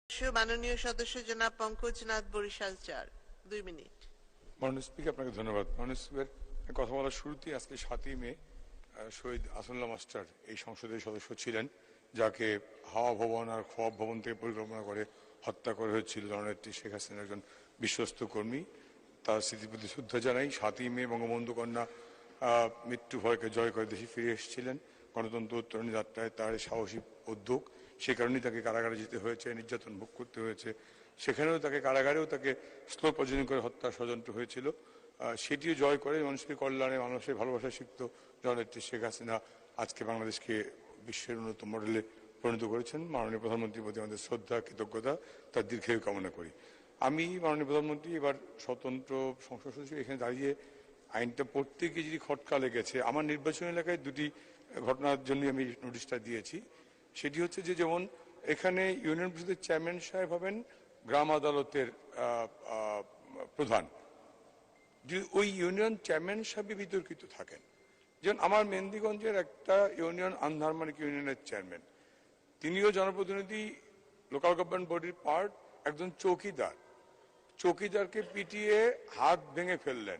মাননীয় সদস্য জনাব পঙ্কজ নাথ বরিশাল 4 2 মিনিট। মাননীয় স্পিকার, আপনাকে ধন্যবাদ। মাননীয় স্পিকার, কথা বলার শুরুতেই আজকে 7ই মে শহীদ আসনুল্লাহ মাস্টার এই সংসদের সদস্য ছিলেন, যাকে হাওয়া ভবন আর খোয়াব ভবন থেকে পরিকল্পনা করে হত্যা করা হয়েছিল জননেত্রী শেখ হাসিনার একজন বিশ্বস্ত কর্মী। তার স্মৃতির প্রতি শ্রদ্ধা জানাই। 7ই মে বঙ্গবন্ধু কন্যা মৃত্যু ভয়কে জয় করে দেশে ফিরে এসেছিলেন। গণতন্ত্র উত্তরণী যাত্রায় তার সাহসী উদ্যোগ, সে কারণেই তাকে কারাগারে যেতে হয়েছে, নির্যাতন ভোগ করতে হয়েছে। সেখানেও তাকে কারাগারেও তাকে স্লো পয়জনিং করে হত্যার ষড়যন্ত্র হয়েছিল। সেটিও জয় করে মানুষের কল্যাণে, মানুষের ভালোবাসা শিখত জননেত্রী শেখ হাসিনা আজকে বাংলাদেশকে বিশ্বের উন্নত মডেলে পরিণত করেছেন। মাননীয় প্রধানমন্ত্রীর প্রতি আমাদের শ্রদ্ধা, কৃতজ্ঞতা, তার দীর্ঘায়ু কামনা করি। আমি মাননীয় প্রধানমন্ত্রী এবার স্বতন্ত্র সংসদ সদস্য এখানে দাঁড়িয়ে আইনটা পড়তে গিয়ে যদি খটকা লেগেছে, আমার নির্বাচনী এলাকায় দুটি ঘটনার জন্য আমি নোটিশটা দিয়েছি। সেটি হচ্ছে যে, যেমন এখানে ইউনিয়ন পরিষদের চেয়ারম্যান সাহেব হবেন গ্রাম আদালতের প্রধান। যদি ওই ইউনিয়ন চেয়ারম্যান সাহেব বিতর্কিত থাকেন, যেমন আমার মেহেন্দিগঞ্জের একটা ইউনিয়ন আন্ধারমানিক ইউনিয়নের চেয়ারম্যান, তিনিও জনপ্রতিনিধি, লোকাল গভর্নমেন্ট বডির পার্ট, একজন চৌকিদার, চৌকিদারকে পিটিয়ে হাত ভেঙে ফেললেন।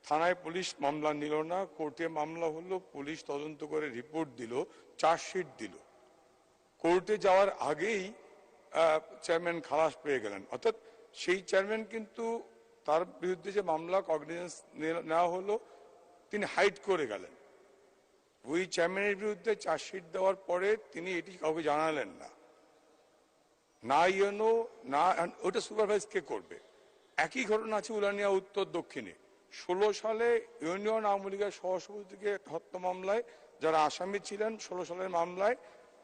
থানায় পুলিশ মামলা নিল না, কোর্টে মামলা হলো, পুলিশ তদন্ত করে রিপোর্ট দিল, চার্জশিট দিল। কোর্টে যাওয়ার আগেই চেয়ারম্যান খালাস পেয়ে গেলেন। অর্থাৎ সেই চেয়ারম্যান কিন্তু তার বিরুদ্ধে যে মামলা কগনিজেন্স নেওয়া হলো, তিনি হাইড করে গেলেন। ওই চেয়ারম্যানের বিরুদ্ধে চার্জশিট দেওয়ার পরে তিনি এটি কাউকে জানালেন না, না ইউনো না, ওটা সুপারভাইজ কে করবে? একই ঘটনা আছে উলানিয়া উত্তর দক্ষিণে। 16 সালে ইউনিয়ন আওয়ামী লীগের সহসভাপতিকে হত্যা মামলায় যারা আসামি ছিলেন, 16 সালের মামলায়,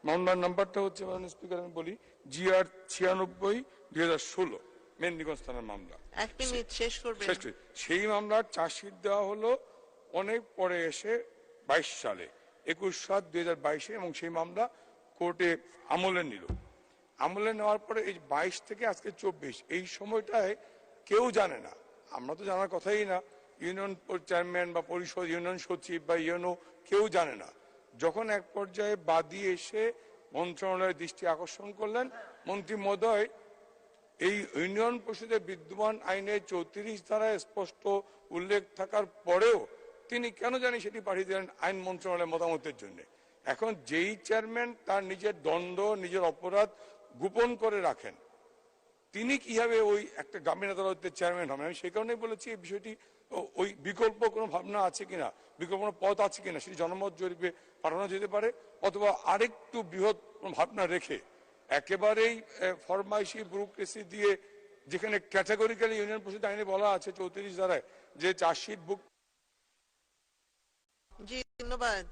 মামলার নাম্বারটা হচ্ছে, মাননীয় স্পিকার আমি বলি, GR 96/2016, মেহেন্দিগঞ্জ থানার মামলা। 1 মিনিট শেষ করবেন। সেই মামলার চার্জশিট দেওয়া হলো অনেক পরে এসে 22 সালে, 21/7/2022, এবং সেই মামলা কোর্টে আমলে নিল। আমলে নেওয়ার পরে এই 22 থেকে আজকে 24, এই সময়টায় কেউ জানে না, আমরা তো জানার কথাই না, ইউনিয়ন চেয়ারম্যান বা পরিষদ, ইউনিয়ন সচিব বা ইউনো, কেউ জানে না। যখন এক পর্যায়ে বাদী এসে মন্ত্রণালয়ের দৃষ্টি আকর্ষণ করলেন, মন্ত্রী মহোদয় এই ইউনিয়ন পরিষদের বিদ্যমান আইনে 34 ধারায় স্পষ্ট উল্লেখ থাকার পরেও তিনি কেন জানি সেটি পাঠিয়ে দিলেন আইন মন্ত্রণালয়ের মতামতের জন্য। এখন যেই চেয়ারম্যান তার নিজের দ্বন্দ্ব, নিজের অপরাধ গোপন করে রাখেন, তিনি কিভাবে ওই একটা গ্রামীণ আদালতের চেয়ারম্যান হবেন? আমি সেই কারণেই বলেছি এই বিষয়টি, ওই বিকল্প কোনো ভাবনা আছে কিনা, বিকল্প কোনো পথ আছে কিনা, সেটি জনমত জরিপে পাঠানো যেতে পারে, অথবা আরেকটু বৃহৎ ভাবনা রেখে একেবারেই ফরমাইশি ব্যুরোক্রেসি দিয়ে, যেখানে ক্যাটাগরিক্যালি ইউনিয়ন পরিষদ আইনে বলা আছে 34 ধারায় যে চার্জশিট বুক। জি, ধন্যবাদ।